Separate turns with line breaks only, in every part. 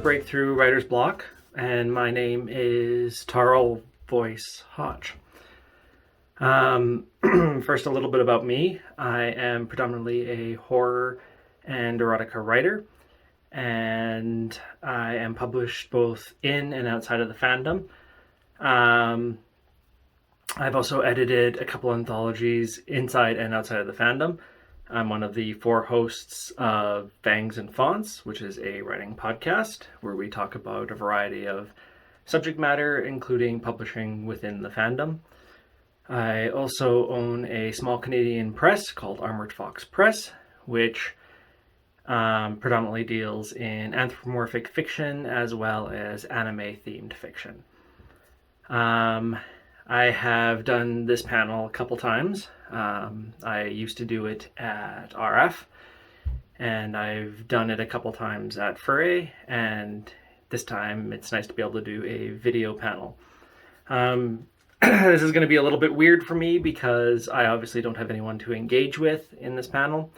break through writer's block, and my name is Tarl Voice Hodge. First, a little bit about me. I am predominantly a horror and erotica writer, and I am published both in and outside of the fandom. I've also edited a couple anthologies inside and outside of the fandom. I'm one of the 4 hosts of Fangs and Fonts, which is a writing podcast where we talk about a variety of subject matter, including publishing within the fandom. I also own a small Canadian press called Armored Fox Press, which predominantly deals in anthropomorphic fiction as well as anime-themed fiction. I have done this panel a couple times. I used to do it at RF, and I've done it a couple times at Furry, and this time it's nice to be able to do a video panel. This is going to be a little bit weird for me because I obviously don't have anyone to engage with in this panel.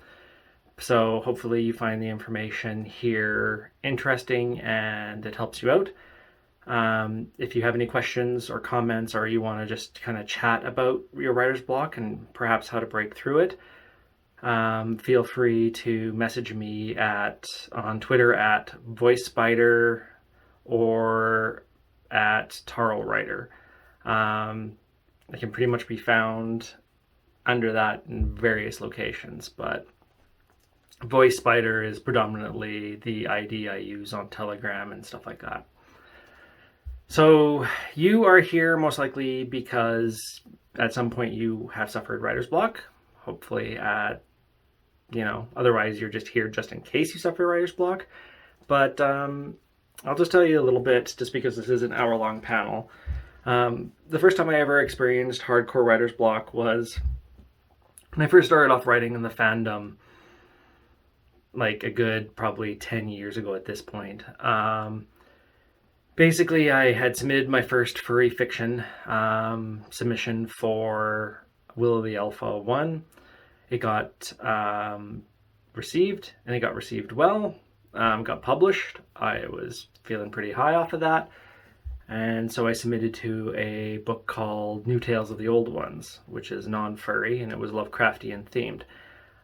So hopefully you find the information here interesting and it helps you out. If you have any questions or comments, or you want to just kind of chat about your writer's block and perhaps how to break through it, feel free to message me on Twitter at VoiceSpider or at TarlWriter. I can pretty much be found under that in various locations, but VoiceSpider is predominantly the ID I use on Telegram and stuff like that. So you are here most likely because at some point you have suffered writer's block. Hopefully otherwise you're just here just in case you suffer writer's block. But I'll just tell you a little bit, just because this is an hour-long panel. The first time I ever experienced hardcore writer's block was when I first started off writing in the fandom, like a good probably 10 years ago at this point. Basically, I had submitted my first furry fiction submission for Will of the Alpha 1. It got received, and it got received well. Got published. I was feeling pretty high off of that. And so I submitted to a book called New Tales of the Old Ones, which is non-furry, and it was Lovecraftian themed.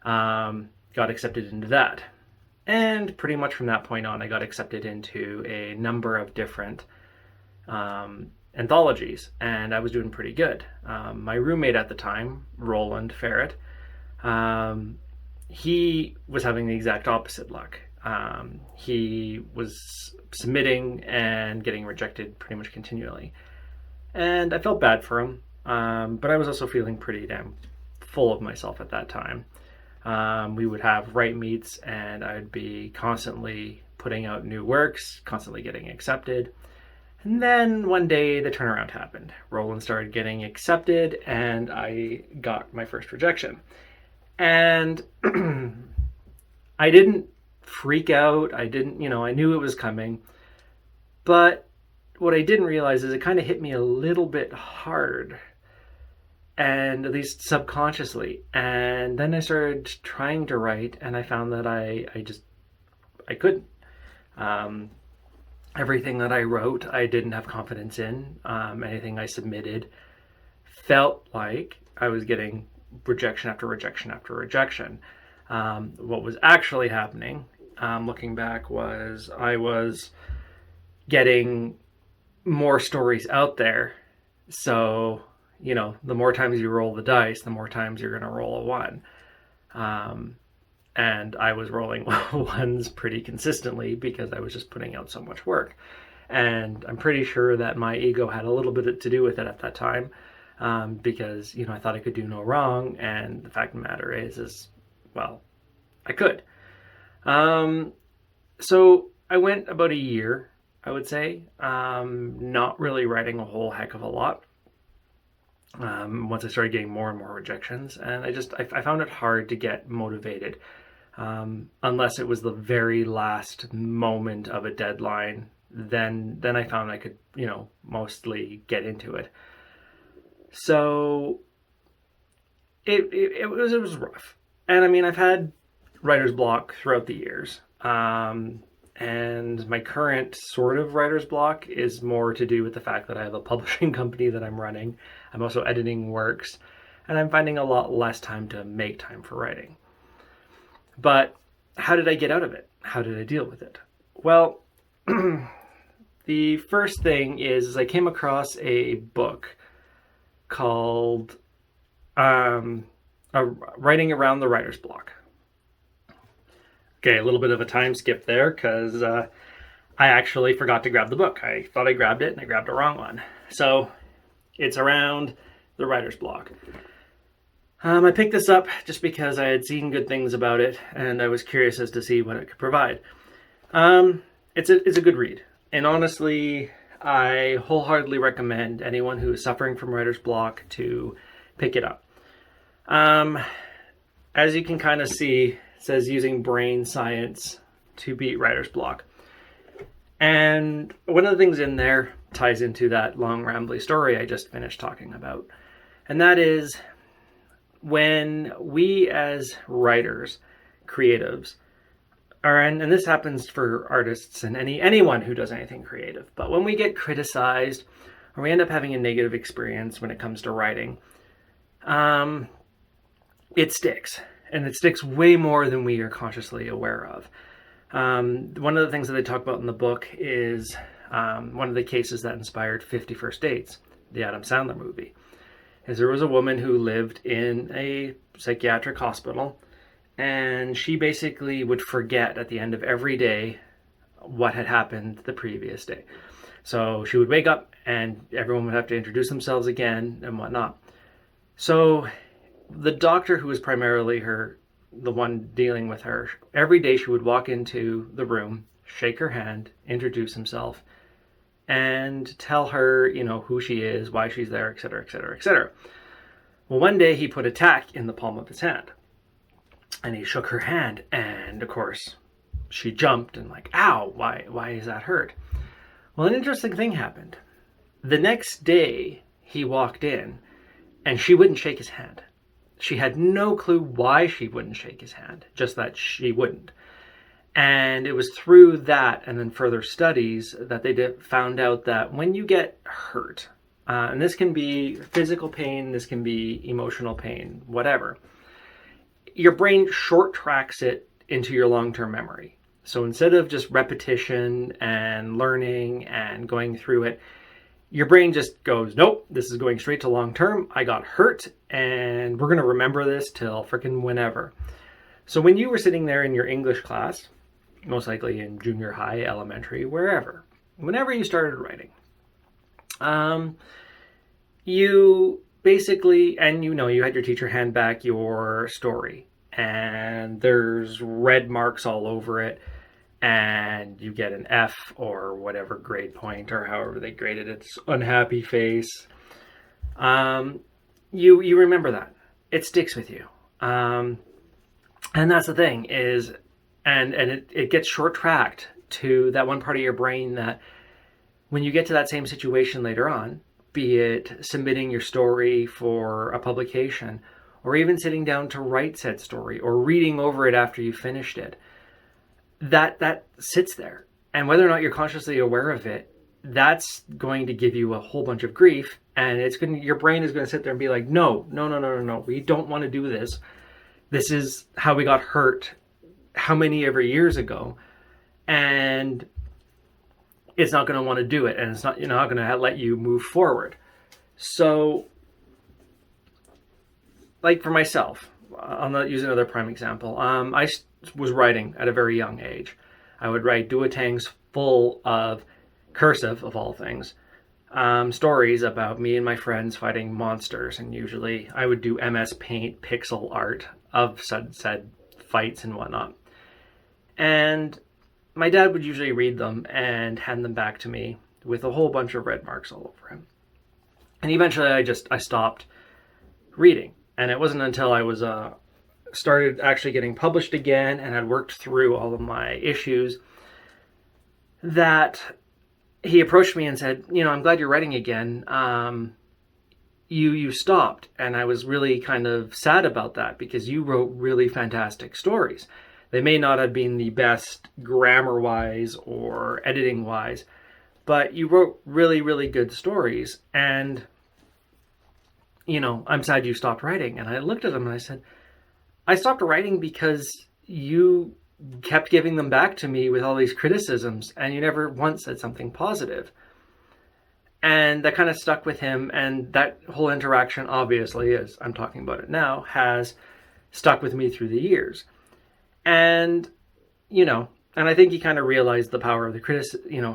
Got accepted into that. And pretty much from that point on, I got accepted into a number of different anthologies, and I was doing pretty good. My roommate at the time, Roland Ferret, he was having the exact opposite luck. He was submitting and getting rejected pretty much continually. And I felt bad for him, but I was also feeling pretty damn full of myself at that time. We would have write meets, and I'd be constantly putting out new works, constantly getting accepted. And then one day the turnaround happened. Roland started getting accepted, and I got my first rejection. And I didn't freak out. I knew it was coming. But what I didn't realize is it kind of hit me a little bit hard, and at least subconsciously. And then I started trying to write, and I found that I couldn't. Everything that I wrote, I didn't have confidence in. Anything I submitted felt like I was getting rejection after rejection after rejection. What was actually happening, looking back, was I was getting more stories out there. So, the more times you roll the dice, the more times you're going to roll a 1. And I was rolling 1s pretty consistently because I was just putting out so much work. And I'm pretty sure that my ego had a little bit to do with it at that time, because, I thought I could do no wrong. And the fact of the matter is well, I could. So I went about a year, I would say, not really writing a whole heck of a lot. Once I started getting more and more rejections, and I found it hard to get motivated, unless it was the very last moment of a deadline. Then I found I could, mostly get into it. So it was rough. And I mean, I've had writer's block throughout the years. And my current sort of writer's block is more to do with the fact that I have a publishing company that I'm running. I'm also editing works, and I'm finding a lot less time to make time for writing. But how did I get out of it? How did I deal with it? Well, the first thing is I came across a book called Writing Around the Writer's Block. Okay, a little bit of a time skip there because I actually forgot to grab the book. I thought I grabbed it and I grabbed the wrong one. So it's Around the Writer's Block. I picked this up just because I had seen good things about it and I was curious as to see what it could provide. It's a good read. And honestly, I wholeheartedly recommend anyone who is suffering from writer's block to pick it up. As you can kind of see, it says using brain science to beat writer's block. And one of the things in there ties into that long rambly story I just finished talking about. And that is when we as writers, creatives, and this happens for artists and anyone who does anything creative, but when we get criticized or we end up having a negative experience when it comes to writing, it sticks. And it sticks way more than we are consciously aware of. One of the things that they talk about in the book is one of the cases that inspired 50 First Dates, the Adam Sandler movie. Is there was a woman who lived in a psychiatric hospital, and she basically would forget at the end of every day what had happened the previous day. So she would wake up and everyone would have to introduce themselves again and whatnot. So the doctor, who was primarily the one dealing with her, every day she would walk into the room, shake her hand, introduce himself, and tell her, who she is, why she's there, etc., etc., etc. Well, one day he put a tack in the palm of his hand, and he shook her hand, and of course, she jumped and ow, why is that hurt? Well, an interesting thing happened. The next day, he walked in, and she wouldn't shake his hand. She had no clue why she wouldn't shake his hand, just that she wouldn't. And it was through that and then further studies that they found out that when you get hurt, and this can be physical pain, this can be emotional pain, whatever, your brain short tracks it into your long-term memory. So instead of just repetition and learning and going through it, your brain just goes, nope, this is going straight to long-term. I got hurt and we're going to remember this till frickin' whenever. So when you were sitting there in your English class, most likely in junior high, elementary, whenever you started writing, you basically, and you had your teacher hand back your story and there's red marks all over it and you get an F or whatever grade point or however they graded it, unhappy face. You remember that. It sticks with you. And that's the thing is, and it gets short-tracked to that one part of your brain that when you get to that same situation later on, be it submitting your story for a publication, or even sitting down to write said story, or reading over it after you finished it, that sits there. And whether or not you're consciously aware of it, that's going to give you a whole bunch of grief, and your brain is going to sit there and be like, no, we don't want to do this. This is how we got hurt how many ever years ago, and it's not going to want to do it, and it's not going to let you move forward. So, for myself, I'll use another prime example. I was writing at a very young age. I would write duotangs full of cursive, of all things, stories about me and my friends fighting monsters, and usually I would do MS Paint pixel art of said fights and whatnot. And my dad would usually read them and hand them back to me with a whole bunch of red marks all over him. And eventually I stopped reading. And it wasn't until I was started actually getting published again and had worked through all of my issues that he approached me and said, I'm glad you're writing again. You stopped. And I was really kind of sad about that because you wrote really fantastic stories. They may not have been the best grammar-wise or editing-wise, but you wrote really, really good stories. And, I'm sad you stopped writing. And I looked at them and I said, I stopped writing because you kept giving them back to me with all these criticisms, and you never once said something positive. And that kind of stuck with him, and that whole interaction, obviously, as I'm talking about it now, has stuck with me through the years. And, and I think he kind of realized the power of the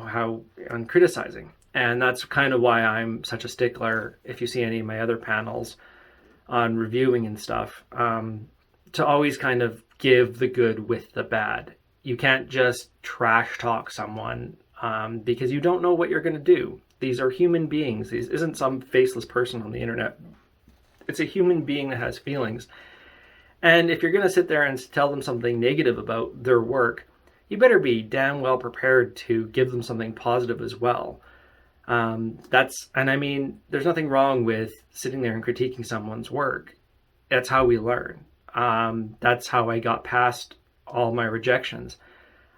how on criticizing. And that's kind of why I'm such a stickler, if you see any of my other panels on reviewing and stuff, to always kind of give the good with the bad. You can't just trash talk someone because you don't know what you're going to do. These are human beings. This isn't some faceless person on the internet. It's a human being that has feelings. And if you're going to sit there and tell them something negative about their work, you better be damn well prepared to give them something positive as well. There's nothing wrong with sitting there and critiquing someone's work. That's how we learn. That's how I got past all my rejections.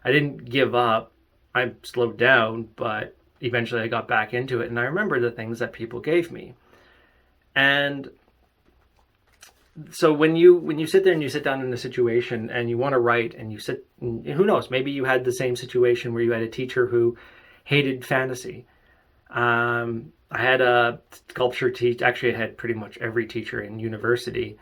I didn't give up. I slowed down, but eventually I got back into it, and I remember the things that people gave me. And so when you sit there and you sit down in a situation and you want to write, and who knows, maybe you had the same situation where you had a teacher who hated fantasy. I had a sculpture teacher, actually I had pretty much every teacher in university,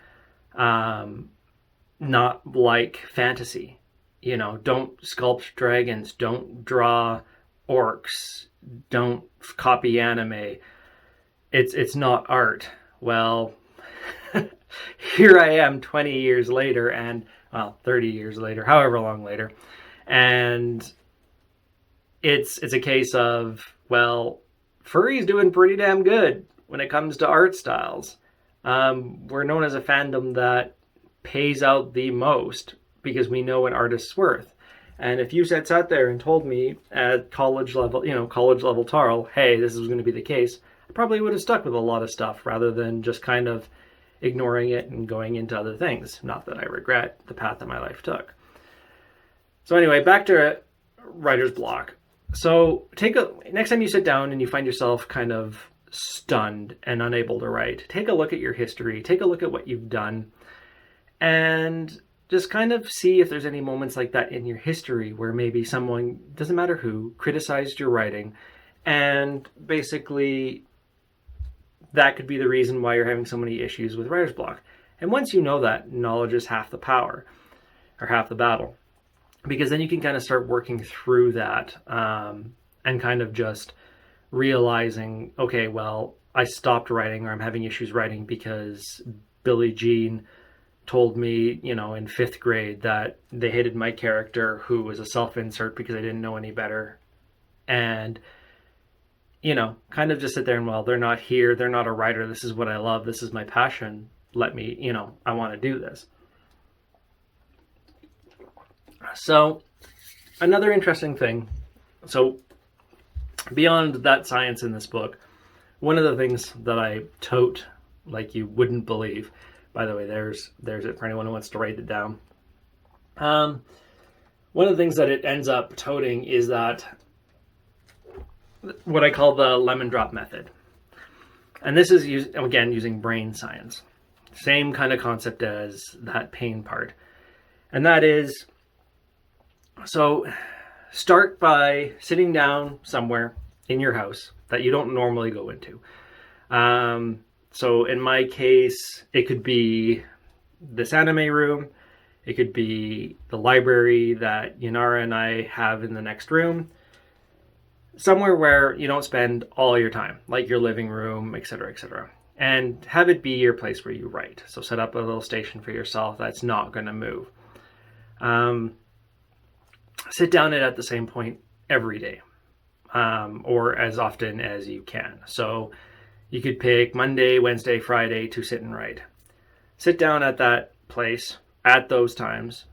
not like fantasy. Don't sculpt dragons, don't draw orcs, don't copy anime. It's not art. Well, here I am 20 years later, and 30 years later, however long later, and it's a case of, well, furry's doing pretty damn good when it comes to art styles. We're known as a fandom that pays out the most because we know an artist's worth. And if you sat there and told me at college level Tarl, hey, this is going to be the case, I probably would have stuck with a lot of stuff rather than just kind of ignoring it and going into other things. Not that I regret the path that my life took. So anyway, back to writer's block. So next time you sit down and you find yourself kind of stunned and unable to write, take a look at your history, take a look at what you've done, and just kind of see if there's any moments like that in your history where maybe someone, doesn't matter who, criticized your writing, and basically that could be the reason why you're having so many issues with writer's block. And once you know that, knowledge is half the power, or half the battle. Because then you can kind of start working through that and kind of just realizing, okay, well, I stopped writing, or I'm having issues writing because Billie Jean told me, in 5th grade that they hated my character, who was a self-insert, because I didn't know any better. And, kind of just sit there and, well, they're not here. They're not a writer. This is what I love. This is my passion. Let me, I want to do this. So another interesting thing. So beyond that science in this book, one of the things that I tote like you wouldn't believe, by the way, there's it for anyone who wants to write it down. One of the things that it ends up toting is that what I call the lemon drop method. And this is using brain science. Same kind of concept as that pain part. And that is, so start by sitting down somewhere in your house that you don't normally go into. So in my case, it could be this anime room. It could be the library that Yanara and I have in the next room. Somewhere where you don't spend all your time, like your living room, etc., etc. And have it be your place where you write. So set up a little station for yourself that's not going to move. Sit down at the same point every day, or as often as you can. So you could pick Monday, Wednesday, Friday to sit and write. Sit down at that place at those times,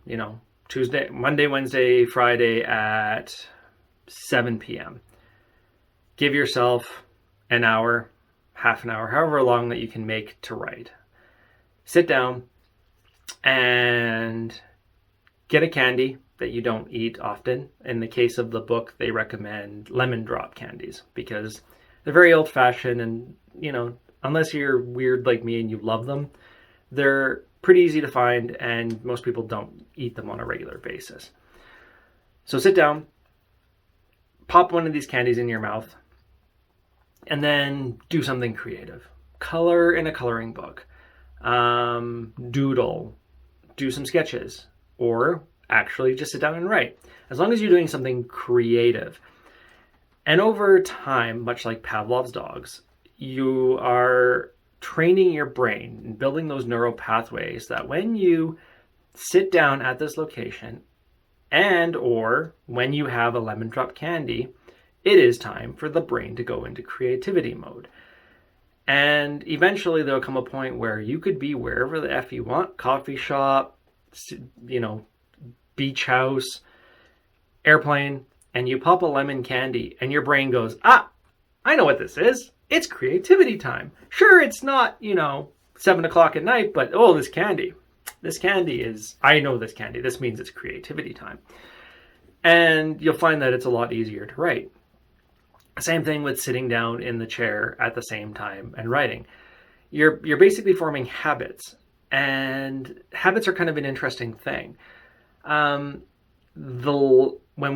Tuesday, Monday, Wednesday, Friday at 7 p.m. Give yourself an hour, half an hour, however long that you can make to write. Sit down and get a candy that you don't eat often. In the case of the book, they recommend lemon drop candies because they're very old-fashioned, and unless you're weird like me and you love them, they're pretty easy to find, and most people don't eat them on a regular basis. So sit down, pop one of these candies in your mouth, and then do something creative. Color in a coloring book, doodle, do some sketches, or actually just sit down and write. As long as you're doing something creative. And over time, much like Pavlov's dogs, you are training your brain and building those neural pathways that when you sit down at this location and or when you have a lemon drop candy, it is time for the brain to go into creativity mode. And eventually there'll come a point where you could be wherever the F you want, coffee shop, beach house, airplane, and you pop a lemon candy and your brain goes, I know what this is. It's creativity time. Sure, it's not, 7 o'clock at night, but this candy is, I know this candy. This means it's creativity time. And you'll find that it's a lot easier to write. Same thing with sitting down in the chair at the same time and writing. You're basically forming habits, and habits are kind of an interesting thing. When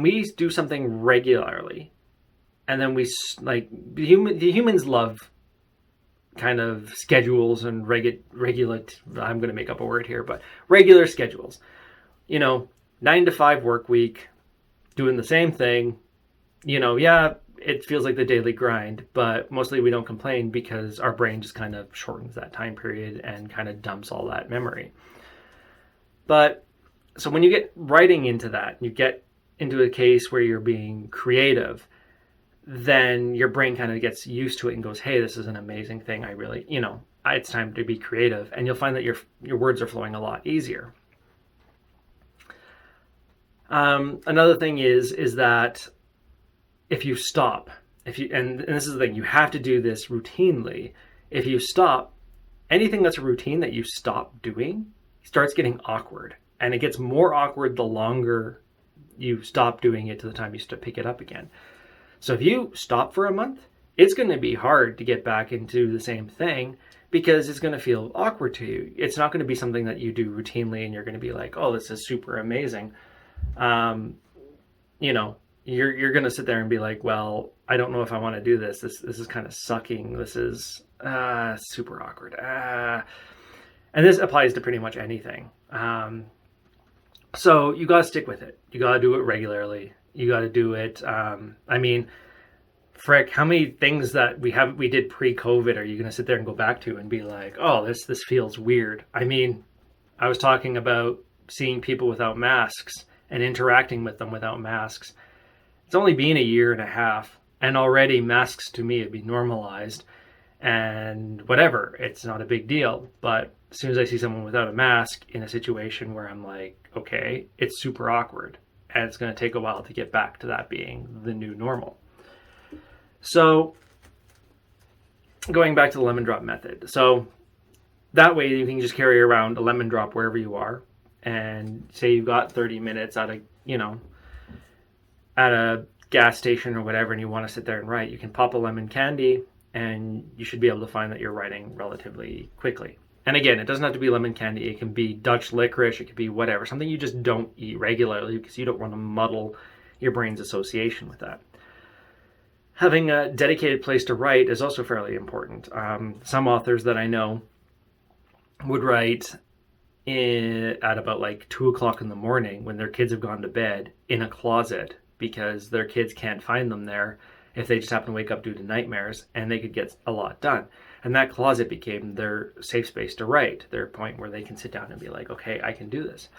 we do something regularly, and then the humans love kind of schedules and regular, I'm going to make up a word here, but regular schedules. 9 to 5 work week, doing the same thing. It feels like the daily grind, but mostly we don't complain because our brain just kind of shortens that time period and kind of dumps all that memory. But so when you get writing into that, you get into a case where you're being creative, then your brain kind of gets used to it and goes, hey, this is an amazing thing. I really, it's time to be creative. And you'll find that your words are flowing a lot easier. Another thing is that if you stop, and this is the thing, you have to do this routinely. If you stop, anything that's a routine that you stop doing starts getting awkward. And it gets more awkward the longer you stop doing it to the time you start to pick it up again. So if you stop for a month, it's going to be hard to get back into the same thing because it's going to feel awkward to you. It's not going to be something that you do routinely and you're going to be like, oh, this is super amazing. You're going to sit there and be like, well, I don't know if I want to do this. This is kind of sucking. This is super awkward. And this applies to pretty much anything. So you got to stick with it. You got to do it regularly. You got to do it. Frick, how many things that we did pre-COVID are you going to sit there and go back to and be like, oh, this feels weird? I was talking about seeing people without masks and interacting with them without masks. It's only been a year and a half, and already masks to me have been normalized, and whatever, it's not a big deal. But as soon as I see someone without a mask in a situation where I'm like, okay, it's super awkward, and it's going to take a while to get back to that being the new normal. So going back to the lemon drop method. So that way you can just carry around a lemon drop wherever you are, and say you've got 30 minutes at a gas station or whatever, and you want to sit there and write, you can pop a lemon candy and you should be able to find that you're writing relatively quickly. And again, it doesn't have to be lemon candy. It can be Dutch licorice. It could be whatever, something you just don't eat regularly because you don't want to muddle your brain's association with that. Having a dedicated place to write is also fairly important. Some authors that I know would write at about like 2 o'clock in the morning when their kids have gone to bed in a closet because their kids can't find them there if they just happen to wake up due to nightmares, and they could get a lot done. And that closet became their safe space to write, their point where they can sit down and be like, okay, I can do this.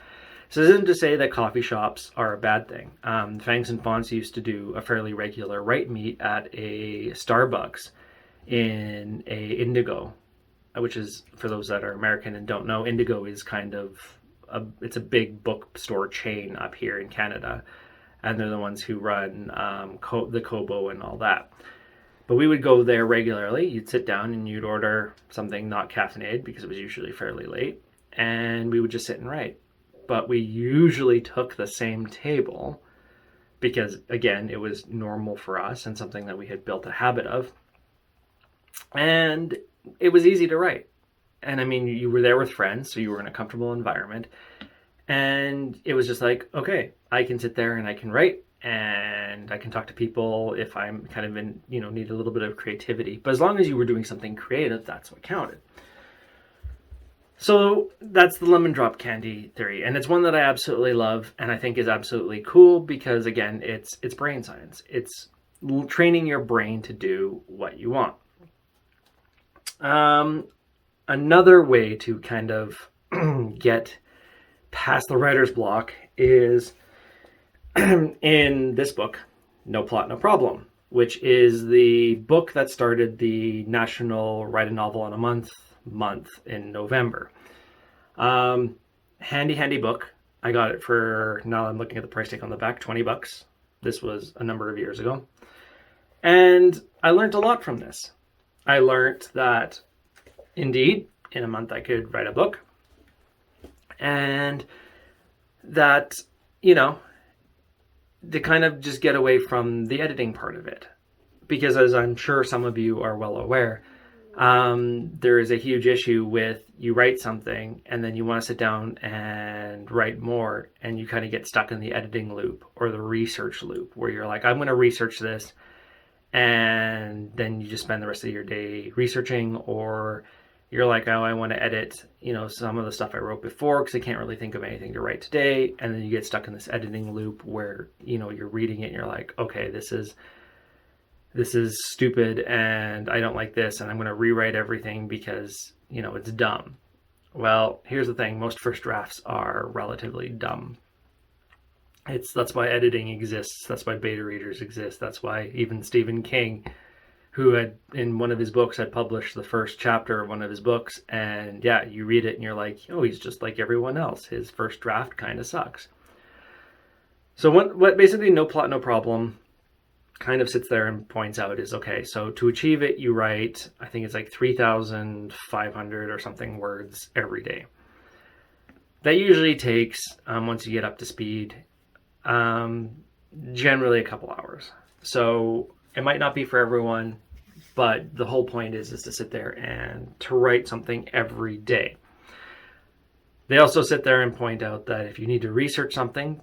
So this isn't to say that coffee shops are a bad thing. Fangs and Fonts used to do a fairly regular write meet at a Starbucks in a Indigo, which is, for those that are American and don't know, Indigo is kind of, it's a big bookstore chain up here in Canada. And they're the ones who run the Kobo and all that. But we would go there regularly. You'd sit down and you'd order something not caffeinated because it was usually fairly late. And we would just sit and write. but we usually took the same table because, again, it was normal for us and something that we had built a habit of. And it was easy to write. And I mean, you were there with friends, so you were in a comfortable environment. And it was just like, okay, I can sit there and I can write, and I can talk to people if I'm kind of in, need a little bit of creativity. But as long as you were doing something creative, that's what counted. So that's the lemon drop candy theory. And it's one that I absolutely love and I think is absolutely cool because, again, it's brain science. It's training your brain to do what you want. Another way to kind of get past the writer's block is in this book, No Plot, No Problem, which is the book that started the National Write a Novel in a month in November. Handy book. I got it for, now I'm looking at the price tag on the back, $20. This was a number of years ago. And I learned a lot from this. I learned that indeed, in a month I could write a book. And that, to kind of just get away from the editing part of it. Because as I'm sure some of you are well aware, there is a huge issue with you write something and then you want to sit down and write more and you kind of get stuck in the editing loop or the research loop where you're like, I'm going to research this, and then you just spend the rest of your day researching, or you're like, oh, I want to edit, some of the stuff I wrote before because I can't really think of anything to write today. And then you get stuck in this editing loop where, you're reading it and you're like, okay, this is stupid and I don't like this and I'm going to rewrite everything because, it's dumb. Well, here's the thing. Most first drafts are relatively dumb. That's why editing exists. That's why beta readers exist. That's why even Stephen King, who had, in one of his books, had published the first chapter of one of his books. And yeah, you read it and you're like, oh, he's just like everyone else. His first draft kind of sucks. So what basically No Plot, No Problem kind of sits there and points out is, okay, so to achieve it, you write, I think it's like 3,500 or something words every day. That usually takes, once you get up to speed, generally a couple hours. So it might not be for everyone, but the whole point is to sit there and to write something every day. They also sit there and point out that if you need to research something,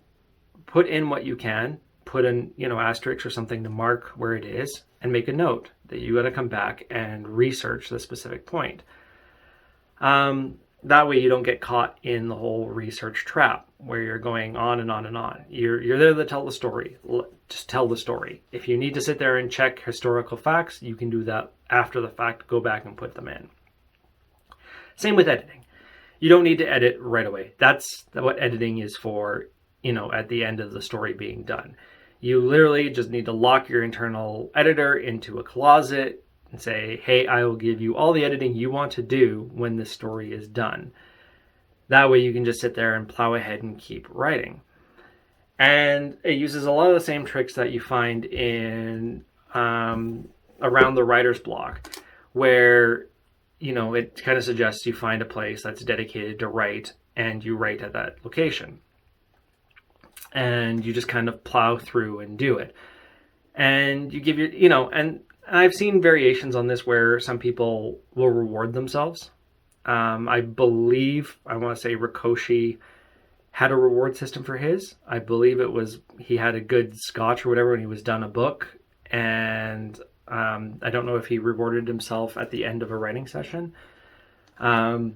put in what you can, put in, asterisks or something to mark where it is, and make a note that you got to come back and research the specific point. That way you don't get caught in the whole research trap where you're going on and on and on. You're there to tell the story. Just tell the story. If you need to sit there and check historical facts, you can do that after the fact. Go back and put them in. Same with editing. You don't need to edit right away. That's what editing is for, at the end of the story being done. You literally just need to lock your internal editor into a closet and say, hey, I will give you all the editing you want to do when this story is done. That way you can just sit there and plow ahead and keep writing. And it uses a lot of the same tricks that you find in around the writer's block, where, it kind of suggests you find a place that's dedicated to write and you write at that location. And you just kind of plow through and do it. And you give your, and I've seen variations on this where some people will reward themselves. I believe, I want to say Rikoshi had a reward system for his. I believe it was, he had a good scotch or whatever when he was done a book. And I don't know if he rewarded himself at the end of a writing session. But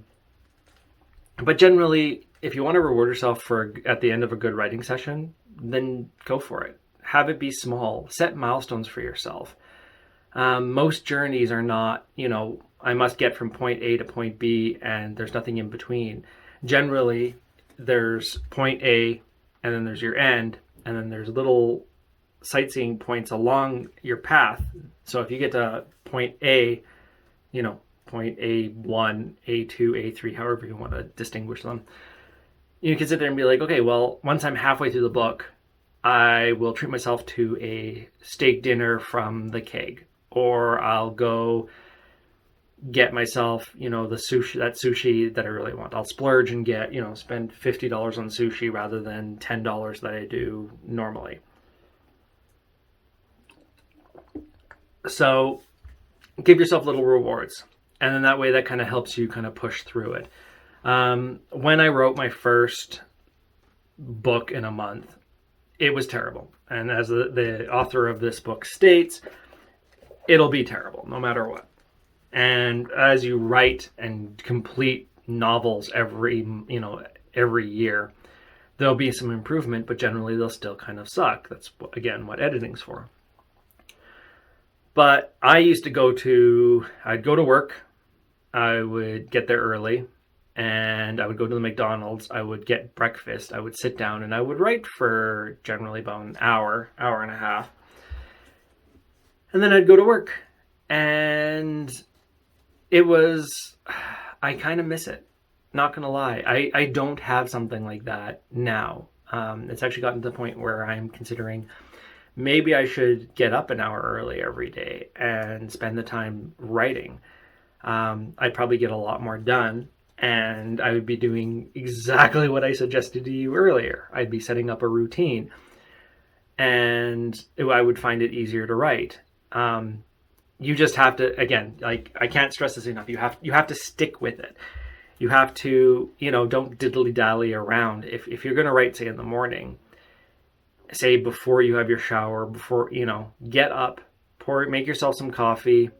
generally, if you want to reward yourself at the end of a good writing session, then go for it. Have it be small. Set milestones for yourself. Most journeys are not, I must get from point A to point B and there's nothing in between. Generally, there's point A and then there's your end, and then there's little sightseeing points along your path. So if you get to point A, point A1, A2, A3, however you want to distinguish them, you can sit there and be like, okay, well, once I'm halfway through the book, I will treat myself to a steak dinner from the keg. Or I'll go get myself, the sushi that I really want. I'll splurge and get, spend $50 on sushi rather than $10 that I do normally. So give yourself little rewards. And then that way that kind of helps you kind of push through it. When I wrote my first book in a month, it was terrible. And as the author of this book states, it'll be terrible no matter what. And as you write and complete novels every year, there'll be some improvement, but generally they'll still kind of suck. That's, again, what editing's for. But I'd go to work, I would get there early, and I would go to the McDonald's, I would get breakfast, I would sit down, and I would write for generally about an hour and a half. And then I'd go to work. And I kind of miss it. Not going to lie. I don't have something like that now. It's actually gotten to the point where I'm considering maybe I should get up an hour early every day and spend the time writing. I'd probably get a lot more done, and I would be doing exactly what I suggested to you earlier. I'd be setting up a routine, and I would find it easier to write. You just have to, again, like, I can't stress this enough. You have to stick with it. You have to, don't diddly-dally around. If you're going to write, say, in the morning, say before you have your shower, get up, make yourself some coffee,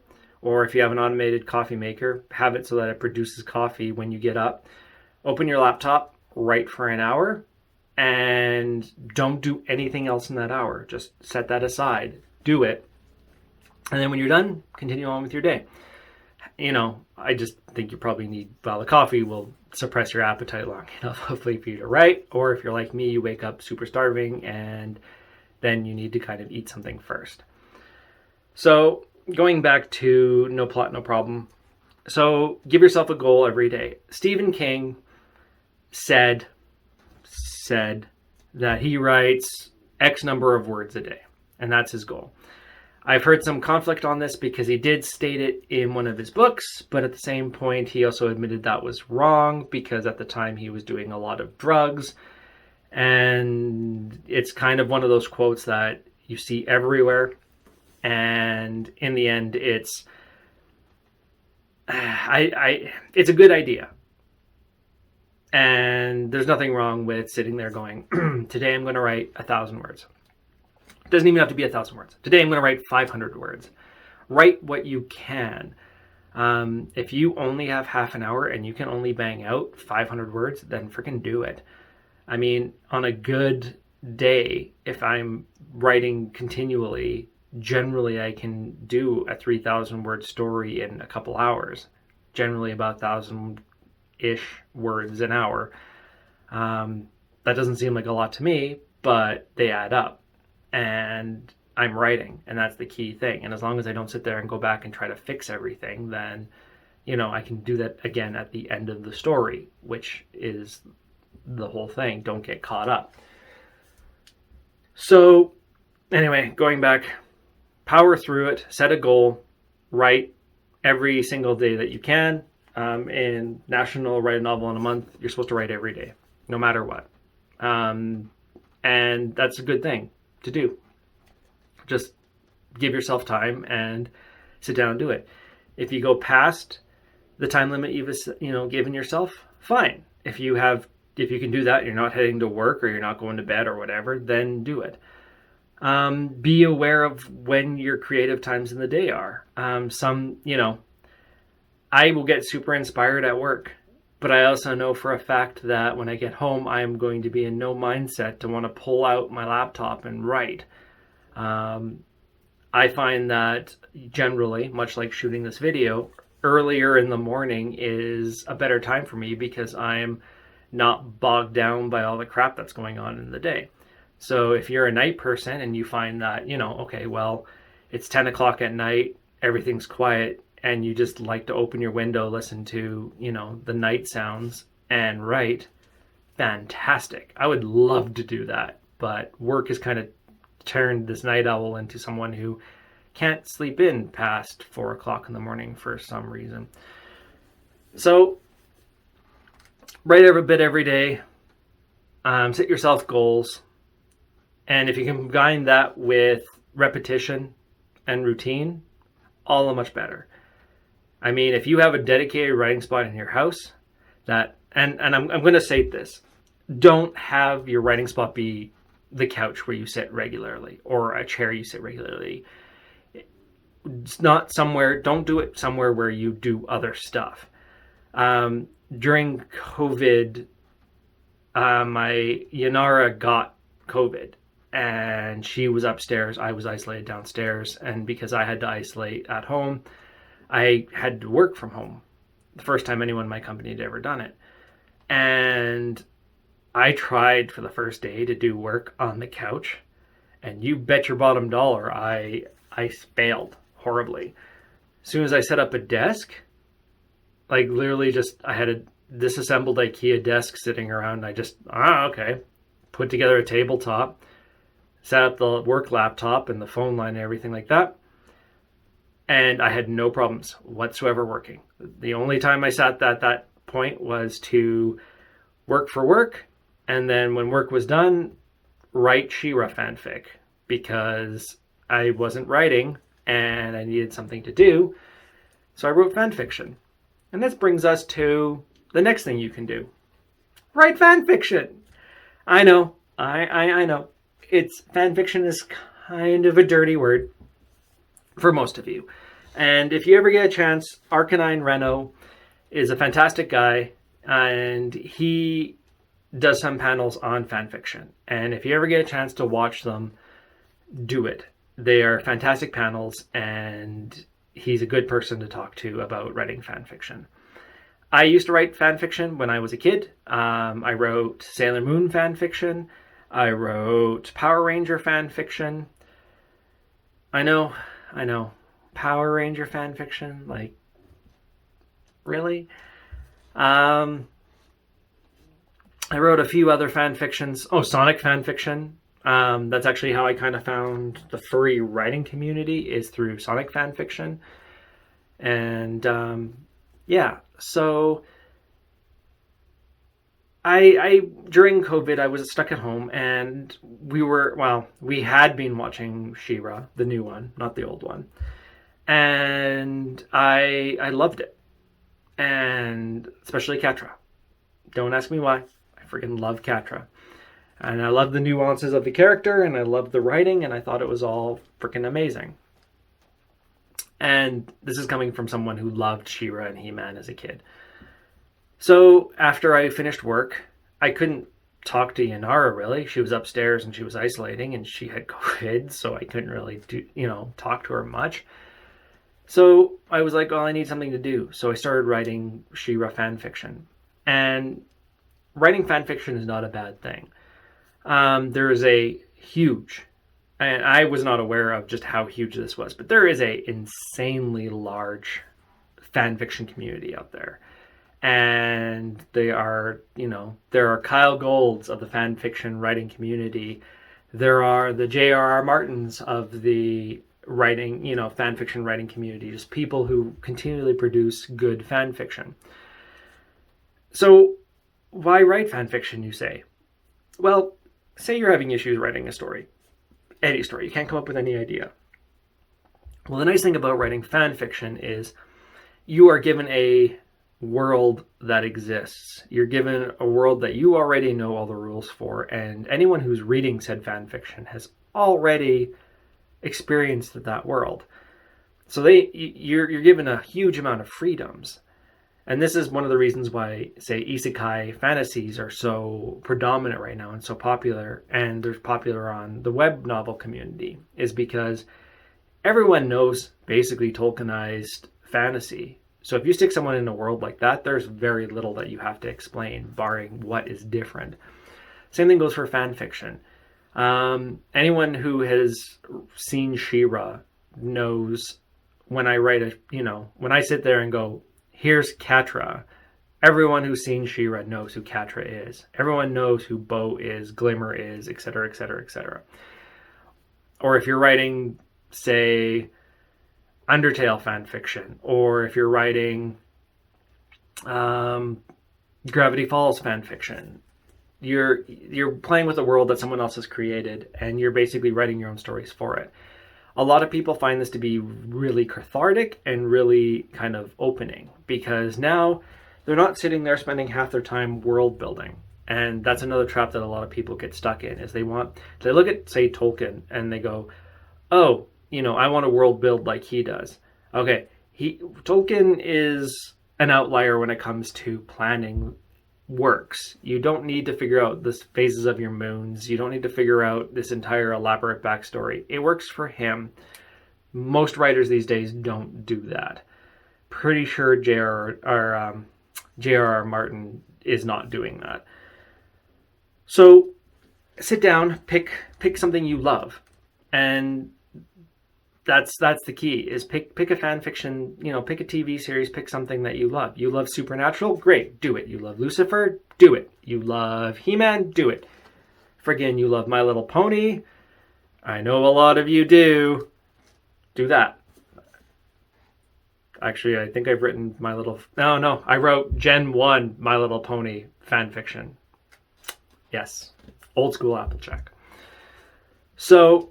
or if you have an automated coffee maker, have it so that it produces coffee when you get up. Open your laptop, write for an hour, and don't do anything else in that hour. Just set that aside. Do it. And then when you're done, continue on with your day. I just think you probably need, the coffee will suppress your appetite long enough, hopefully, for you to write. Or if you're like me, you wake up super starving and then you need to kind of eat something first. So going back to no plot, no problem. So give yourself a goal every day. Stephen King said that he writes X number of words a day, and that's his goal. I've heard some conflict on this because he did state it in one of his books, but at the same point, he also admitted that was wrong because at the time he was doing a lot of drugs. And it's kind of one of those quotes that you see everywhere. And in the end, it's a good idea. And there's nothing wrong with sitting there going, today I'm going to write 1,000 words. Doesn't even have to be 1,000 words. Today I'm going to write 500 words. Write what you can. If you only have half an hour and you can only bang out 500 words, then freaking do it. I mean, on a good day, if I'm writing continually, generally I can do a 3,000 word story in a couple hours. Generally about 1,000-ish words an hour. That doesn't seem like a lot to me, but they add up. And I'm writing, and that's the key thing. And as long as I don't sit there and go back and try to fix everything, then, I can do that again at the end of the story, which is the whole thing. Don't get caught up. So anyway, going back, power through it, set a goal, write every single day that you can. In National Write a Novel in a Month, you're supposed to write every day, no matter what. And that's a good thing to do. Just give yourself time and sit down and do it. If you go past the time limit you've given yourself, fine. If you can do that, you're not heading to work or you're not going to bed or whatever, then do it. Be aware of when your creative times in the day are. I will get super inspired at work, but I also know for a fact that when I get home, I am going to be in no mindset to want to pull out my laptop and write. I find that generally, much like shooting this video, earlier in the morning is a better time for me because I'm not bogged down by all the crap that's going on in the day. So if you're a night person and you find that, okay, well, it's 10 o'clock at night, everything's quiet, and you just like to open your window, listen to, the night sounds and write, fantastic. I would love to do that, but work has kind of turned this night owl into someone who can't sleep in past 4 o'clock in the morning for some reason. So write every bit every day. Set yourself goals. And if you can combine that with repetition and routine, all the much better. I mean, if you have a dedicated writing spot in your house, and I'm going to say this, don't have your writing spot be the couch where you sit regularly or a chair you sit regularly. It's not somewhere, don't do it somewhere where you do other stuff. During COVID, my Yanara got COVID and she was upstairs. I was isolated downstairs. And because I had to isolate at home, I had to work from home. The first time anyone in my company had ever done it. And I tried for the first day to do work on the couch. And you bet your bottom dollar, I failed horribly. As soon as I set up a desk, like literally I had a disassembled IKEA desk sitting around. I just, okay. Put together a tabletop, set up the work laptop and the phone line and everything like that. And I had no problems whatsoever working. The only time I sat at that point was to work for work. And then when work was done, write She-Ra fanfic because I wasn't writing and I needed something to do. So I wrote fanfiction. And this brings us to the next thing you can do. Write fanfiction. I know. I know. Fanfiction is kind of a dirty word for most of you. And if you ever get a chance, Arcanine Reno is a fantastic guy. And he does some panels on fanfiction. And if you ever get a chance to watch them, do it. They are fantastic panels, and he's a good person to talk to about writing fanfiction. I used to write fanfiction when I was a kid. I wrote Sailor Moon fanfiction. I wrote Power Ranger fanfiction. I know. Power Ranger fanfiction? Like, really? I wrote a few other fanfictions. Oh, Sonic fanfiction. That's actually how I kind of found the furry writing community, is through Sonic fanfiction. And yeah, so I during COVID, I was stuck at home, and we had been watching She-Ra, the new one, not the old one. And I loved it. And especially Catra. Don't ask me why. I freaking love Catra. And I love the nuances of the character, and I love the writing, and I thought it was all freaking amazing. And this is coming from someone who loved She-Ra and He-Man as a kid. So after I finished work, I couldn't talk to Yanara really. She was upstairs and she was isolating, and she had COVID, so I couldn't really talk to her much. So I was like, well, I need something to do. So I started writing She-Ra fanfiction. And writing fanfiction is not a bad thing. There is a huge, and I was not aware of just how huge this was, but there is a insanely large fanfiction community out there. And there are Kyle Golds of the fanfiction writing community. There are the J.R.R. Martins of the writing, fanfiction writing community, just people who continually produce good fanfiction. So why write fanfiction, you say? Well, say you're having issues writing a story, any story, you can't come up with any idea. Well, the nice thing about writing fanfiction is you are given a world that exists. You're given a world that you already know all the rules for, and anyone who's reading said fanfiction has already experienced that world. So you're given a huge amount of freedoms. And this is one of the reasons why, say, isekai fantasies are so predominant right now and so popular, and they're popular on the web novel community, is because everyone knows basically Tolkienized fantasy. So if you stick someone in a world like that, there's very little that you have to explain, barring what is different. Same thing goes for fanfiction. Anyone who has seen She-Ra knows when I write when I sit there and go, here's Catra, everyone who's seen She-Ra knows who Catra is. Everyone knows who Bo is, Glimmer is, etc., etc., etc. Or if you're writing, say, Undertale fan fiction, or if you're writing Gravity Falls fan fiction, you're playing with a world that someone else has created, and you're basically writing your own stories for it. A lot of people find this to be really cathartic and really kind of opening, because now they're not sitting there spending half their time world building. And that's another trap that a lot of people get stuck in, is they look at, say, Tolkien, and they go, oh, I want to world build like he does. Okay, Tolkien is an outlier when it comes to planning works. You don't need to figure out the phases of your moons. You don't need to figure out this entire elaborate backstory. It works for him. Most writers these days don't do that. Pretty sure J.R.R. Martin is not doing that. So sit down, pick something you love, and that's the key, is pick a fan fiction, pick a TV series, pick something that you love. You love Supernatural? Great, do it. You love Lucifer? Do it. You love He-Man? Do it. Friggin' you love My Little Pony? I know a lot of you do. Do that. Actually, I think I've written I wrote Gen 1 My Little Pony fan fiction. Yes. Old school Applejack. So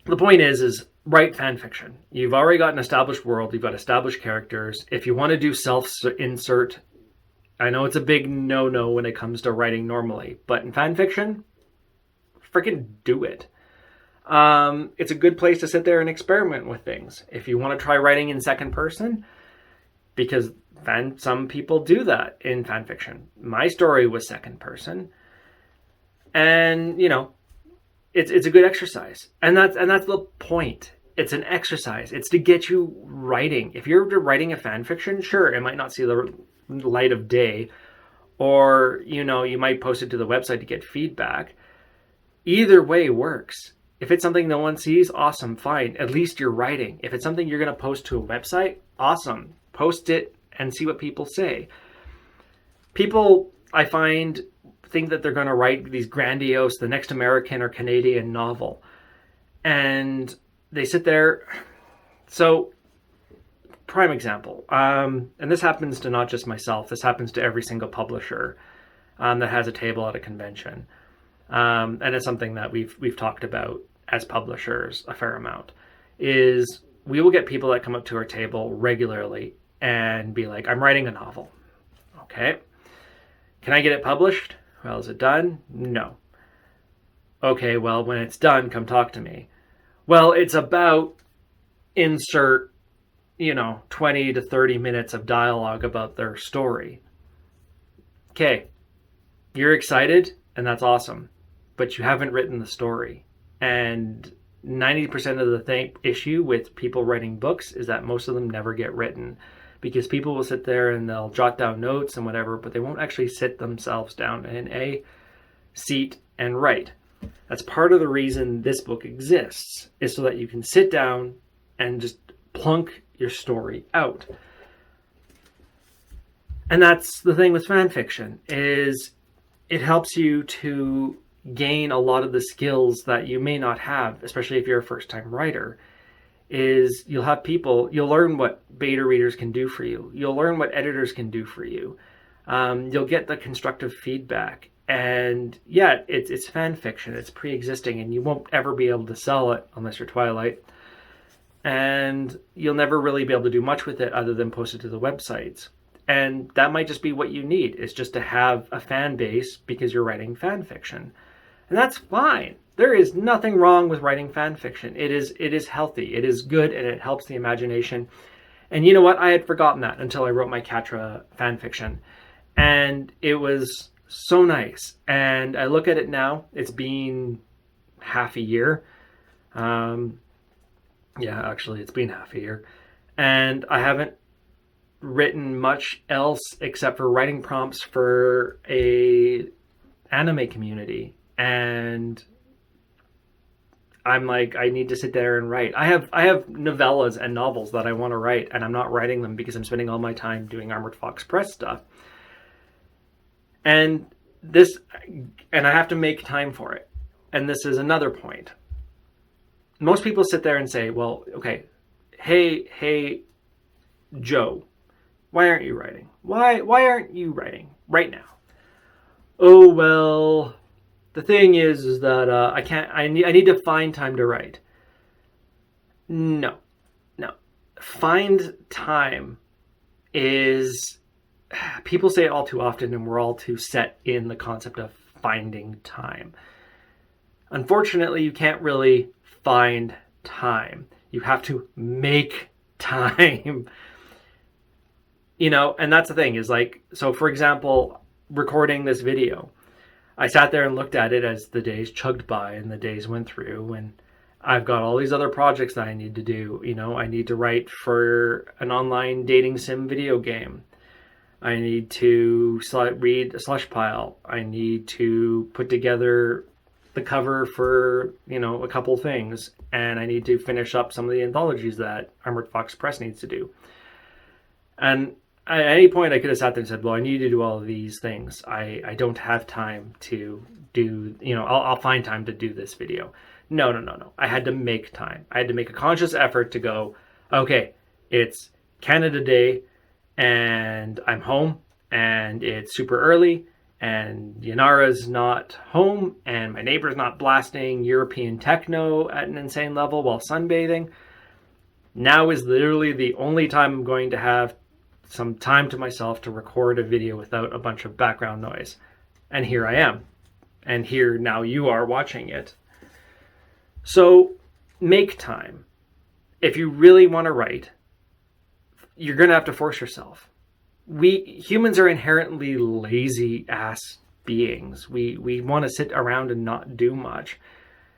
the point is write fan fiction. You've already got an established world. You've got established characters. If you want to do self-insert, I know it's a big no-no when it comes to writing normally, but in fan fiction, freaking do it. It's a good place to sit there and experiment with things. If you want to try writing in second person, because some people do that in fan fiction. My story was second person, and it's a good exercise, and that's the point. It's an exercise. It's to get you writing. If you're writing a fan fiction, sure, it might not see the light of day, or you might post it to the website to get feedback. Either way works. If it's something no one sees, awesome, fine. At least you're writing. If it's something you're going to post to a website, awesome. Post it and see what people say. People, I find, think that they're going to write these grandiose, the next American or Canadian novel. And they sit there. So, prime example. And this happens to not just myself. This happens to every single publisher that has a table at a convention. And it's something that we've talked about as publishers a fair amount, is we will get people that come up to our table regularly and be like, I'm writing a novel. Okay. Can I get it published? Well, is it done? No. Okay, well, when it's done, come talk to me. Well, it's about insert, 20 to 30 minutes of dialogue about their story. Okay. You're excited, and that's awesome. But you haven't written the story. And 90% of the issue with people writing books is that most of them never get written, because people will sit there and they'll jot down notes and whatever, but they won't actually sit themselves down in a seat and write. That's part of the reason this book exists, is so that you can sit down and just plunk your story out. And that's the thing with fan fiction, is it helps you to gain a lot of the skills that you may not have, especially if you're a first-time writer. Is you'll learn what beta readers can do for you. You'll learn what editors can do for you. You'll get the constructive feedback. And yeah, it's fan fiction. It's pre-existing, and you won't ever be able to sell it unless you're Twilight. And you'll never really be able to do much with it other than post it to the websites. And that might just be what you need, is just to have a fan base because you're writing fan fiction. And that's fine. There is nothing wrong with writing fan fiction. It is healthy. It is good, and it helps the imagination. And you know what? I had forgotten that until I wrote my Catra fan fiction. And it was so nice. And I look at it now. It's been half a year. Yeah, actually, it's been half a year. And I haven't written much else except for writing prompts for a anime community. And I'm like, I need to sit there and write. I have novellas and novels that I want to write, and I'm not writing them because I'm spending all my time doing Armored Fox Press stuff. And I have to make time for it. And this is another point. Most people sit there and say, well, okay, hey, Joe, why aren't you writing? Why aren't you writing right now? Oh, well, the thing is that I can't. I need to find time to write. No, no. Find time is, people say it all too often, and we're all too set in the concept of finding time. Unfortunately, you can't really find time. You have to make time. And that's the thing is, like, so for example, recording this video, I sat there and looked at it as the days chugged by and the days went through, and I've got all these other projects that I need to do. I need to write for an online dating sim video game. I need to read a slush pile. I need to put together the cover for, a couple things. And I need to finish up some of the anthologies that Armored Fox Press needs to do. And at any point I could have sat there and said, well, I need to do all of these things. I don't have time to do, I'll find time to do this video. No. I had to make time. I had to make a conscious effort to go, okay, it's Canada Day and I'm home and it's super early and Yanara's not home and my neighbor's not blasting European techno at an insane level while sunbathing. Now is literally the only time I'm going to have some time to myself to record a video without a bunch of background noise. And here I am. And here now you are watching it. So make time. If you really want to write, you're going to have to force yourself. Humans are inherently lazy ass beings. We want to sit around and not do much.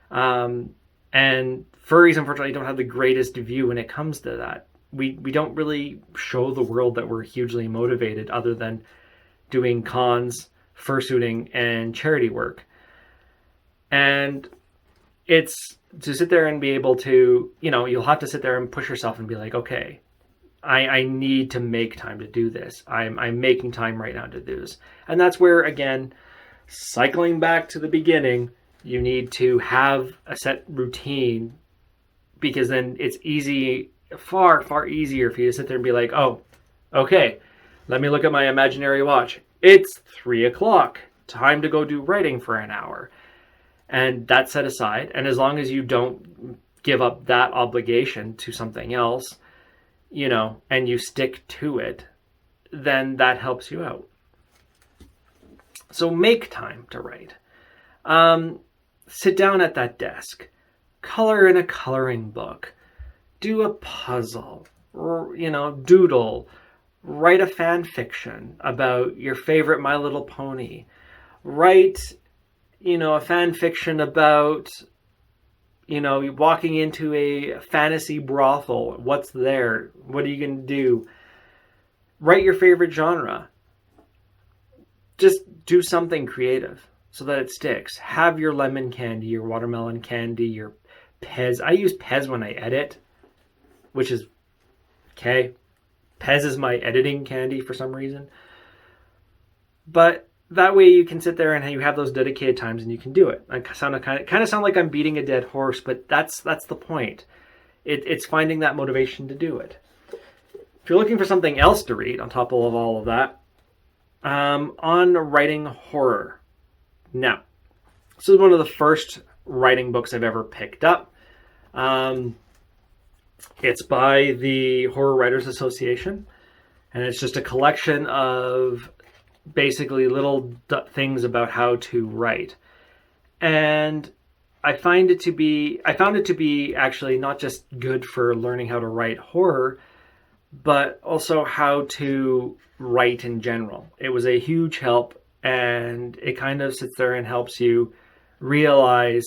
And furries, unfortunately, don't have the greatest view when it comes to that. We don't really show the world that we're hugely motivated other than doing cons, fursuiting, and charity work. And it's to sit there and be able to, you'll have to sit there and push yourself and be like, okay, I need to make time to do this. I'm making time right now to do this. And that's where, again, cycling back to the beginning, you need to have a set routine, because then it's far easier for you to sit there and be like, oh, okay, let me look at my imaginary watch. It's 3:00, time to go do writing for an hour. And that's set aside. And as long as you don't give up that obligation to something else, and you stick to it, then that helps you out. So make time to write. Sit down at that desk, color in a coloring book, do a puzzle, doodle, write a fan fiction about your favorite My Little Pony, write, a fan fiction about, walking into a fantasy brothel. What's there? What are you going to do? Write your favorite genre. Just do something creative so that it sticks. Have your lemon candy, your watermelon candy, your Pez. I use Pez when I edit, which is okay. Pez is my editing candy for some reason. But that way you can sit there and you have those dedicated times and you can do it. I kind of sound like I'm beating a dead horse, but that's the point. It's finding that motivation to do it. If you're looking for something else to read on top of all of that, on writing horror. Now, this is one of the first writing books I've ever picked up. It's by the Horror Writers Association, and it's just a collection of basically little things about how to write. And I found it to be actually not just good for learning how to write horror, but also how to write in general. It was a huge help, and it kind of sits there and helps you realize,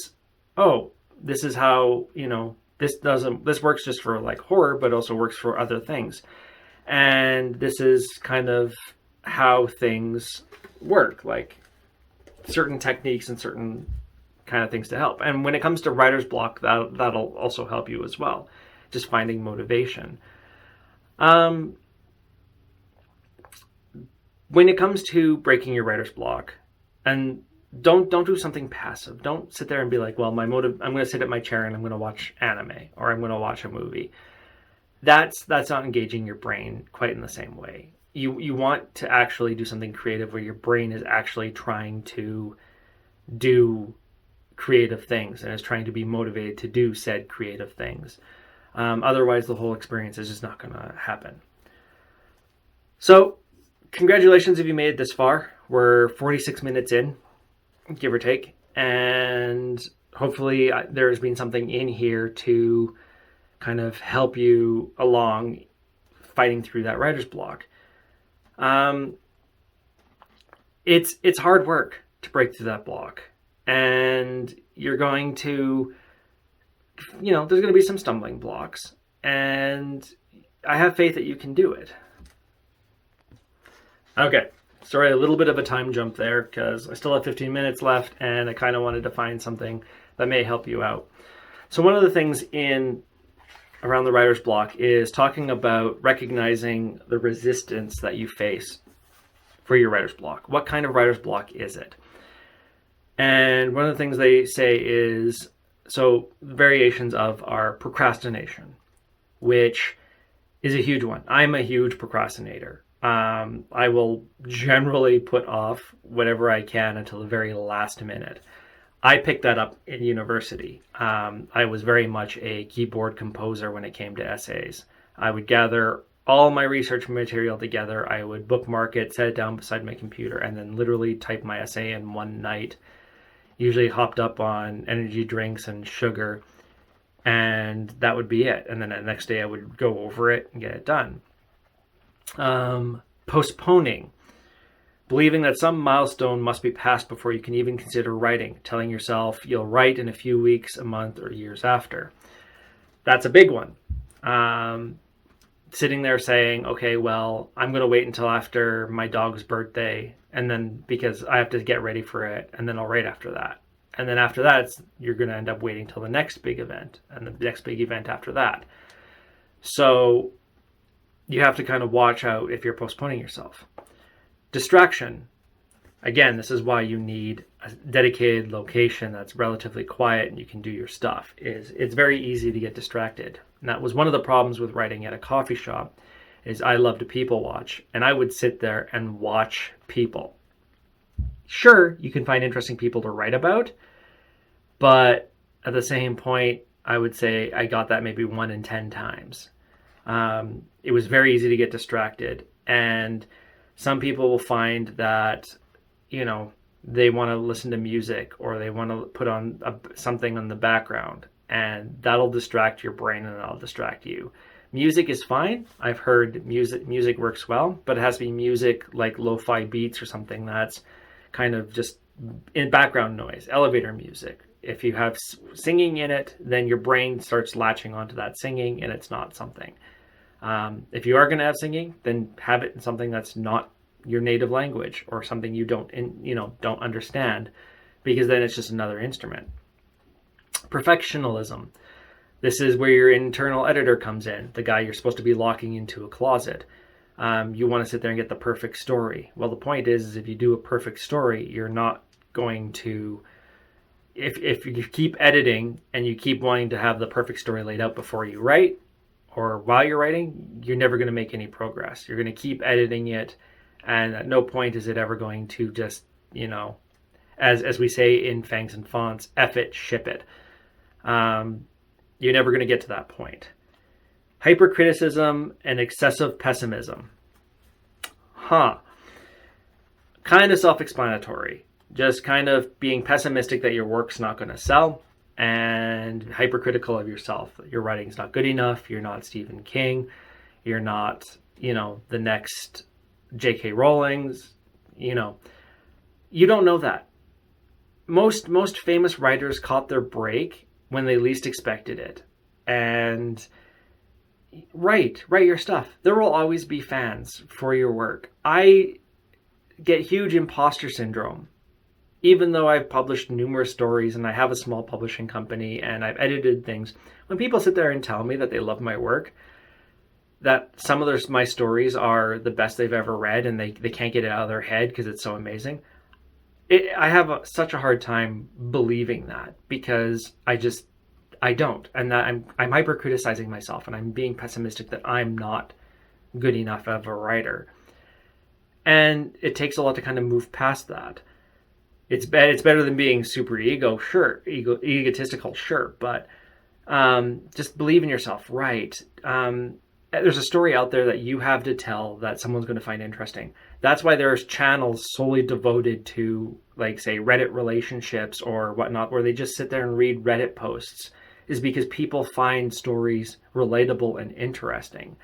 oh, this is how, this works just for like horror, but also works for other things. And this is kind of how things work, like certain techniques and certain kind of things to help. And when it comes to writer's block, that'll also help you as well. Just finding motivation. When it comes to breaking your writer's block, and don't do something passive. Don't sit there and be like, well, I'm going to sit at my chair and I'm going to watch anime, or I'm going to watch a movie. that's not engaging your brain quite in the same way. You want to actually do something creative where your brain is actually trying to do creative things and is trying to be motivated to do said creative things. Otherwise, the whole experience is just not going to happen. So, congratulations if you made it this far. We're 46 minutes in, give or take, and hopefully there's been something in here to kind of help you along fighting through that writer's block. It's hard work to break through that block, and you're going to, there's going to be some stumbling blocks, and I have faith that you can do it. Okay, sorry, a little bit of a time jump there because I still have 15 minutes left, and I kind of wanted to find something that may help you out. So one of the things around the writer's block is talking about recognizing the resistance that you face for your writer's block. What kind of writer's block is it? And one of the things they say is, so variations of are procrastination, which is a huge one. I'm a huge procrastinator. I will generally put off whatever I can until the very last minute. I picked that up in university. I was very much a keyboard composer when it came to essays. I would gather all my research material together. I would bookmark it, set it down beside my computer, and then literally type my essay in one night. Usually hopped up on energy drinks and sugar, and that would be it. And then the next day I would go over it and get it done. Postponing. Believing that some milestone must be passed before you can even consider writing. Telling yourself you'll write in a few weeks, a month, or years after. That's a big one. Sitting there saying, okay, well, I'm going to wait until after my dog's birthday, and then because I have to get ready for it, and then I'll write after that. And then after that, you're going to end up waiting till the next big event, and the next big event after that. So you have to kind of watch out if you're postponing yourself. Distraction. Again, this is why you need a dedicated location that's relatively quiet and you can do your stuff. It's very easy to get distracted. And that was one of the problems with writing at a coffee shop, is I love to people watch, and I would sit there and watch people. Sure, you can find interesting people to write about, but at the same point, I would say I got that maybe 1 in 10 times. It was very easy to get distracted, and some people will find that, they want to listen to music or they want to put on something on the background, and that'll distract your brain and that'll distract you. Music is fine. I've heard music works well, but it has to be music like lo-fi beats or something that's kind of just in background noise, elevator music. If you have singing in it, then your brain starts latching onto that singing and it's not something. If you are going to have singing, then have it in something that's not your native language or something you don't understand, because then it's just another instrument. Perfectionism. This is where your internal editor comes in, the guy you're supposed to be locking into a closet. You want to sit there and get the perfect story. Well, the point is if you do a perfect story, you're not going to, if you keep editing and you keep wanting to have the perfect story laid out before you write or while you're writing, you're never going to make any progress. You're going to keep editing it, and at no point is it ever going to just, as we say in Fangs and Fonts, F it, ship it. You're never going to get to that point. Hypercriticism and excessive pessimism. Kind of self-explanatory. Just kind of being pessimistic that your work's not going to sell, and hypercritical of yourself. Your writing's not good enough. You're not Stephen King. You're not, the next J.K. Rowling's. You don't know that. Most famous writers caught their break when they least expected it. And write your stuff. There will always be fans for your work. I get huge imposter syndrome, even though I've published numerous stories and I have a small publishing company and I've edited things. When people sit there and tell me that they love my work, that some of my stories are the best they've ever read and they can't get it out of their head because it's so amazing, I have such a hard time believing that, because I don't, and that I'm hyper criticizing myself, and I'm being pessimistic that I'm not good enough of a writer. And it takes a lot to kind of move past that. It's better than being super egotistical, sure, but just believe in yourself, right? There's a story out there that you have to tell that someone's going to find interesting. That's why there's channels solely devoted to, like, say, Reddit relationships or whatnot, where they just sit there and read Reddit posts, is because people find stories relatable and interesting.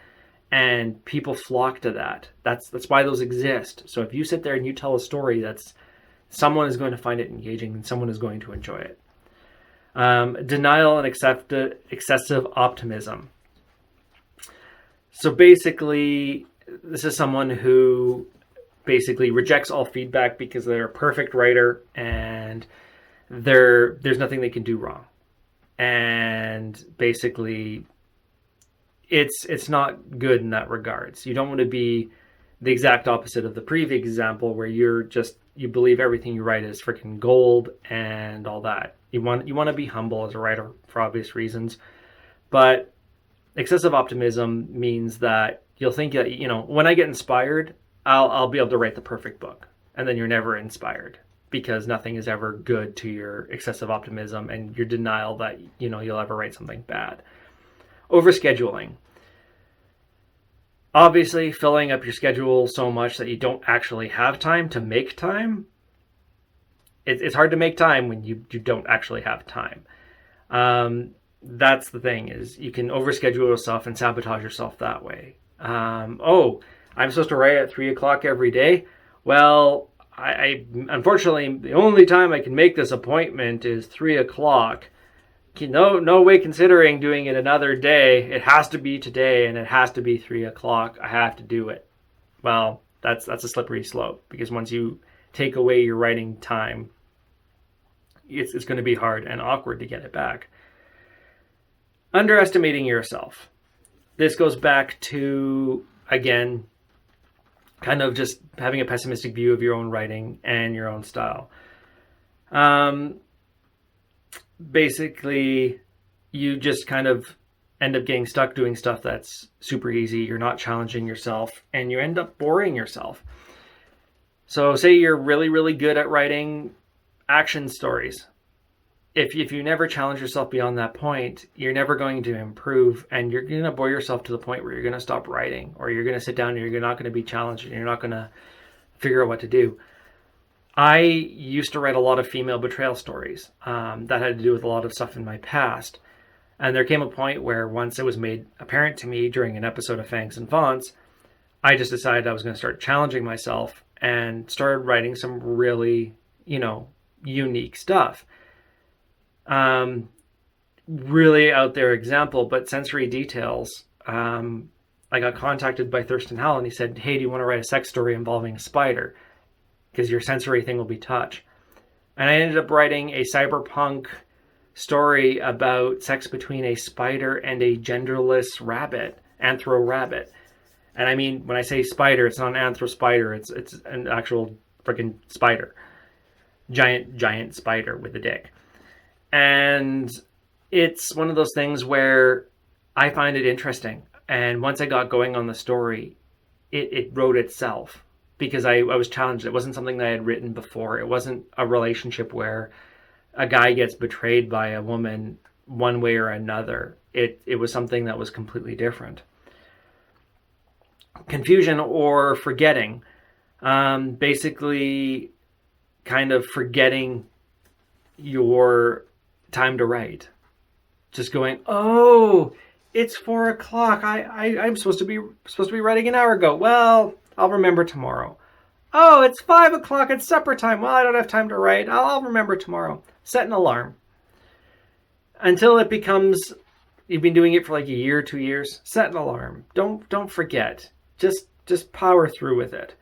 And people flock to that. That's why those exist. So if you sit there and you tell a story, someone is going to find it engaging and someone is going to enjoy it. Denial and excessive optimism. So basically, this is someone who basically rejects all feedback because they're a perfect writer and there's nothing they can do wrong. And basically, it's not good in that regards. You don't want to be the exact opposite of the previous example where you believe everything you write is freaking gold and all that. You want to be humble as a writer for obvious reasons, but excessive optimism means that you'll think that, when I get inspired, I'll be able to write the perfect book, and then you're never inspired because nothing is ever good to your excessive optimism and your denial that you'll ever write something bad. Overscheduling. Obviously, filling up your schedule so much that you don't actually have time to make time. It's hard to make time when you don't actually have time. That's the thing, is you can overschedule yourself and sabotage yourself that way. I'm supposed to write at 3 o'clock every day. Well, I unfortunately, the only time I can make this appointment is 3 o'clock. No way considering doing it another day. It has to be today, and it has to be 3 o'clock. I have to do it. Well, that's a slippery slope, because once you take away your writing time, it's going to be hard and awkward to get it back. Underestimating yourself. This goes back to, again, kind of just having a pessimistic view of your own writing and your own style. Basically, you just kind of end up getting stuck doing stuff that's super easy. You're not challenging yourself, and you end up boring yourself. So say you're really, really good at writing action stories. If you never challenge yourself beyond that point, you're never going to improve, and you're going to bore yourself to the point where you're going to stop writing, or you're going to sit down and you're not going to be challenged, and you're not going to figure out what to do. I used to write a lot of female betrayal stories that had to do with a lot of stuff in my past. And there came a point where, once it was made apparent to me during an episode of Fangs and Fonts, I just decided I was going to start challenging myself and started writing some really, unique stuff. Really out there example, but Sensory Details. I got contacted by Thurston Howell, and he said, "Hey, do you want to write a sex story involving a spider? Because your sensory thing will be touch." And I ended up writing a cyberpunk story about sex between a spider and a genderless rabbit, anthro rabbit. And I mean, when I say spider, it's not an anthro spider, it's an actual freaking spider. Giant spider with a dick. And it's one of those things where I find it interesting. And once I got going on the story, it wrote itself. Because I was challenged. It wasn't something that I had written before. It wasn't a relationship where a guy gets betrayed by a woman one way or another. It was something that was completely different. Confusion or forgetting. Basically, kind of forgetting your time to write. Just going, oh, it's 4 o'clock. I'm supposed to be writing an hour ago. Well, I'll remember tomorrow. Oh, it's 5 o'clock. It's supper time. Well, I don't have time to write. I'll remember tomorrow. Set an alarm. Until it becomes, you've been doing it for like a year, 2 years. Set an alarm. Don't forget. Just power through with it.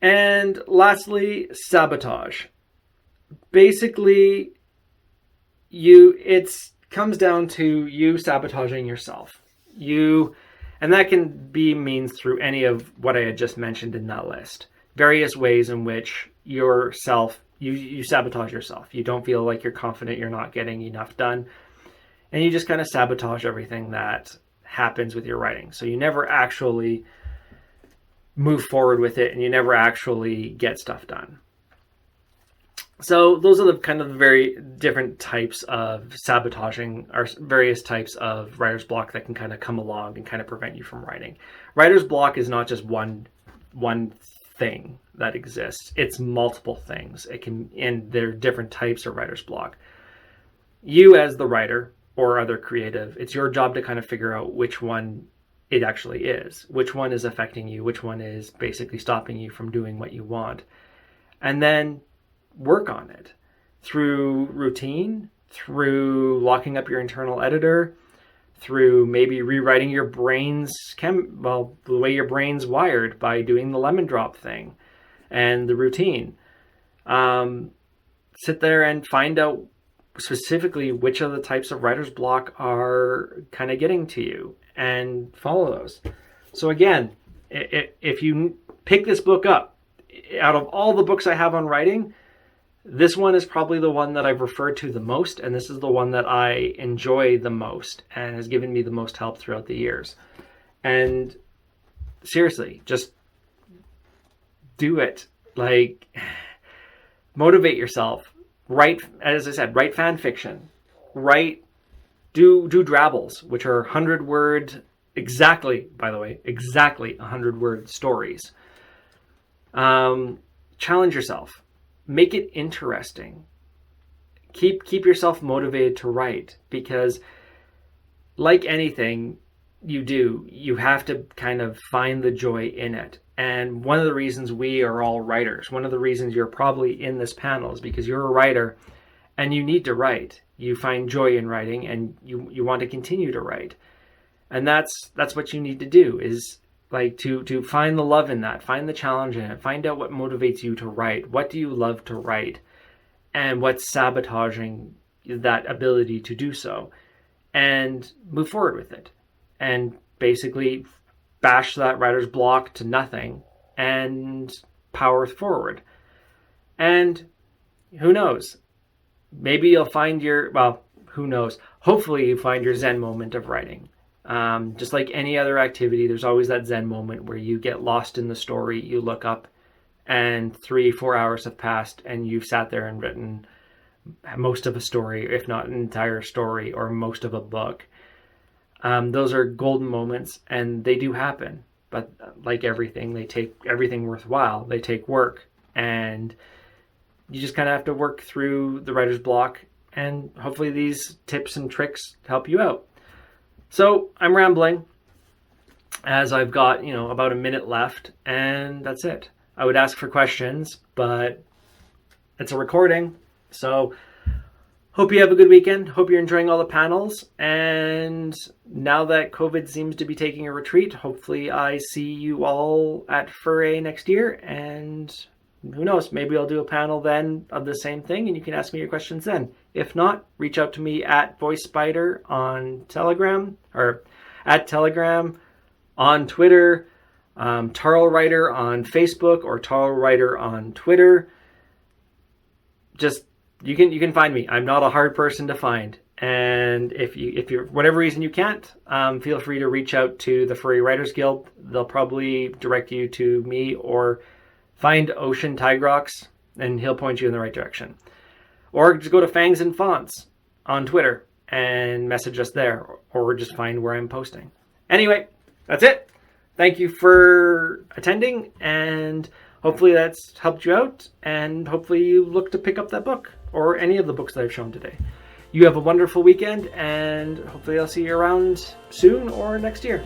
And lastly, sabotage. Basically, it comes down to you sabotaging yourself. And that can be means through any of what I had just mentioned in that list. Various ways in which you sabotage yourself. You don't feel like you're confident, you're not getting enough done. and you just kind of sabotage everything that happens with your writing. So you never actually move forward with it, and you never actually get stuff done. So those are the kind of very different types of sabotaging, or various types of writer's block that can kind of come along and kind of prevent you from writing. Writer's block is not just one thing that exists. It's multiple things. And there are different types of writer's block. You as the writer or other creative, it's your job to kind of figure out which one it actually is, which one is affecting you, which one is basically stopping you from doing what you want. And then work on it through routine, through locking up your internal editor, through maybe rewriting your brain's the way your brain's wired by doing the lemon drop thing and the routine. Sit there and find out specifically which of the types of writer's block are kind of getting to you and follow those. So again, if you pick this book up, out of all the books I have on writing, this one is probably the one that I've referred to the most, and this is the one that I enjoy the most and has given me the most help throughout the years. And seriously, just do it. Like, motivate yourself. Write, as I said, write fan fiction. Do drabbles, which are 100-word, exactly 100-word stories. Challenge yourself. Make it interesting. Keep yourself motivated to write, because like anything you do, you have to kind of find the joy in it. And one of the reasons we are all writers, one of the reasons you're probably in this panel, is because you're a writer and you need to write. You find joy in writing, and you want to continue to write. And that's what you need to do, is like to find the love in that, find the challenge in it, find out what motivates you to write. What do you love to write, and what's sabotaging that ability to do so, and move forward with it, and basically bash that writer's block to nothing and power forward. And who knows, maybe you'll find who knows, hopefully you find your Zen moment of writing. Just like any other activity, there's always that Zen moment where you get lost in the story, you look up and 3-4 hours have passed and you've sat there and written most of a story, if not an entire story or most of a book. Those are golden moments, and they do happen. But like everything, they take everything worthwhile. They take work, and you just kind of have to work through the writer's block, and hopefully these tips and tricks help you out. So I'm rambling, as I've got, about a minute left, and that's it. I would ask for questions, but it's a recording. So hope you have a good weekend. Hope you're enjoying all the panels. And now that COVID seems to be taking a retreat, hopefully I see you all at Furray next year. And who knows, maybe I'll do a panel then of the same thing, and you can ask me your questions then. If not, reach out to me at VoiceSpider on Telegram, or at Telegram, on Twitter, Tarl Writer on Facebook, or Tarl Writer on Twitter. Just, you can find me. I'm not a hard person to find. And if you're whatever reason you can't, feel free to reach out to the Furry Writers Guild. They'll probably direct you to me, or find Ocean Tigrox, and he'll point you in the right direction. Or just go to Fangs and Fonts on Twitter and message us there, or just find where I'm posting. Anyway, that's it. Thank you for attending, and hopefully that's helped you out, and hopefully you look to pick up that book, or any of the books that I've shown today. You have a wonderful weekend, and hopefully I'll see you around soon or next year.